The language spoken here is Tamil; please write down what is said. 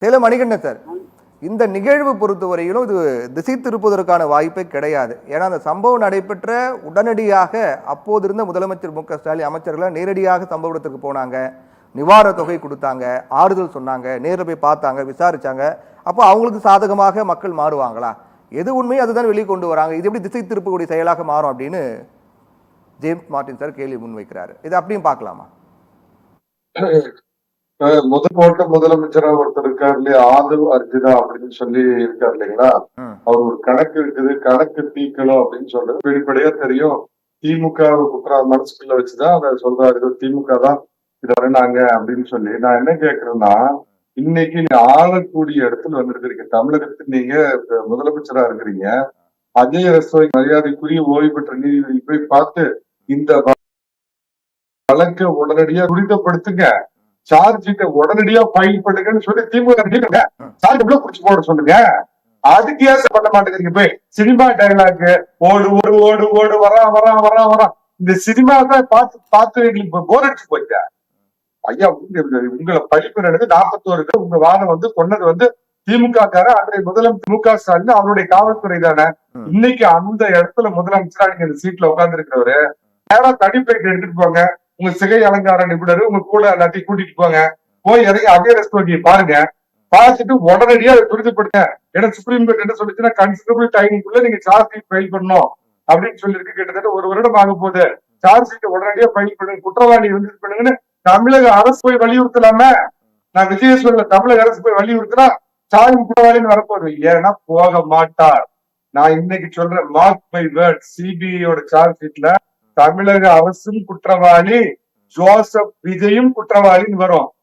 சேலம் மணிகண்டன் சார், இந்த நிகழ்வு பொறுத்தவரையிலும் இது திசை திருப்பதற்கான வாய்ப்பே கிடையாது. ஏன்னா அந்த சம்பவம் நடைபெற்ற உடனடியாக அப்போது இருந்த முதலமைச்சர் மு க ஸ்டாலின் அமைச்சர்கள் நேரடியாக சம்பவ இடத்துக்கு போனாங்க, நிவாரண தொகை கொடுத்தாங்க, ஆறுதல் சொன்னாங்க, நேரில் போய் பார்த்தாங்க, விசாரிச்சாங்க. அப்போ அவங்களுக்கு சாதகமாக மக்கள் மாறுவாங்களா? எது உண்மையை அதுதான் வெளியே கொண்டு வராங்க. இது எப்படி திசை திருப்பக்கூடிய செயலாக மாறும் அப்படின்னு ஜேம்ஸ் மார்ட்டின் சார் கேள்வி முன்வைக்கிறாரு. இது அப்படியும் பார்க்கலாமா? முதலமைச்சரா ஒருத்தர் இருக்காரு இல்லையா, ஆதவ் அர்ஜுனா அப்படின்னு சொல்லி இருக்காரு இல்லைங்களா, அவர் ஒரு கணக்கு இருக்குது, கணக்கு தீக்கணும் அப்படின்னு சொல்றது வெளிப்படையா தெரியும். திமுக மனசுக்குள்ள வச்சுதான் அதை சொல்றாரு. இது திமுக தான் இதை நாங்க அப்படின்னு சொல்லி. நான் என்ன கேக்குறேன்னா, இன்னைக்கு நீ ஆளக்கூடிய இடத்துல வந்திருக்கிறீங்க, தமிழகத்தில் நீங்க முதலமைச்சரா இருக்கிறீங்க. அஜய் ரஸ்தோகி மரியாதைக்குரிய ஓய்வு பெற்ற நீதிபதி போய் பார்த்து இந்த வழக்கை உடனடியா துரிதப்படுத்துங்க, சார்ஜ் ஷீட்டை உடனடியா ஃபைல் பண்ணுங்கன்னு சொல்லி திமுக சார்ஜ் குடிச்சு போட சொல்லுங்க. அதுக்கு ஏன் பண்ண மாட்டேங்கிறீங்க? போய் சினிமா டைலாக் ஓடு ஓடு ஓடு ஓடு வரா வரா வரா வரா, இந்த சினிமா தான் பார்த்து பார்த்து எங்களுக்கு போர் அடிச்சு போயிட்டேன். ஐயா, உங்களை படிப்பு நடந்து 41 உங்க வாதம் வந்து கொண்டது வந்து திமுக கார அன்றைய முதலமைச்சர் மு க ஸ்டாலின் அவருடைய காவல்துறை தானே. இன்னைக்கு அந்த இடத்துல முதலமைச்சரா நீங்க இந்த சீட்ல உட்கார்ந்து இருக்கிறவரு நேரா தடிப்பேட்டு எடுத்துட்டு போங்க, உங்க சிகை அலங்கார நிபுணர் உங்க கூட எல்லாத்தையும் கூட்டிட்டு போங்க, போய் இறங்கி அஜய் ரஸ்தோகியை பாருங்க, பார்த்துட்டு உடனடியா அதை துரிதப்படுங்க. ஏன்னா சுப்ரீம் கோர்ட் என்ன சொல்லிச்சுன்னா, கன்சிடரபிள் டைமுக்குள்ள நீங்க சார்ஜ் ஷீட் ஃபைல் பண்ணணும் அப்படின்னு சொல்லியிருக்கு. கிட்டத்தட்ட 1 வருடம் ஆக போகுது. சார்ஜ் ஷீட்டை உடனடியா ஃபைல் பண்ணுங்க, குற்றவாளி வந்து பண்ணுங்கன்னு தமிழக அரசு போய் வலியுறுத்தலாமே. நான் விஜய சொல்ல, தமிழக அரசு போய் வலியுறுத்தினா சார்ஜ் குற்றவாளின்னு வரப்போகுது. ஏன்னா போக மாட்டார். நான் இன்னைக்கு சொல்றேன், மார்க் மை வேர்ட், சிபிஐயோட சார்ஜ் ஷீட்ல தமிழக அரசும் குற்றவாளி, ஜோசப் விஜயும் குற்றவாளின்னு வரும்.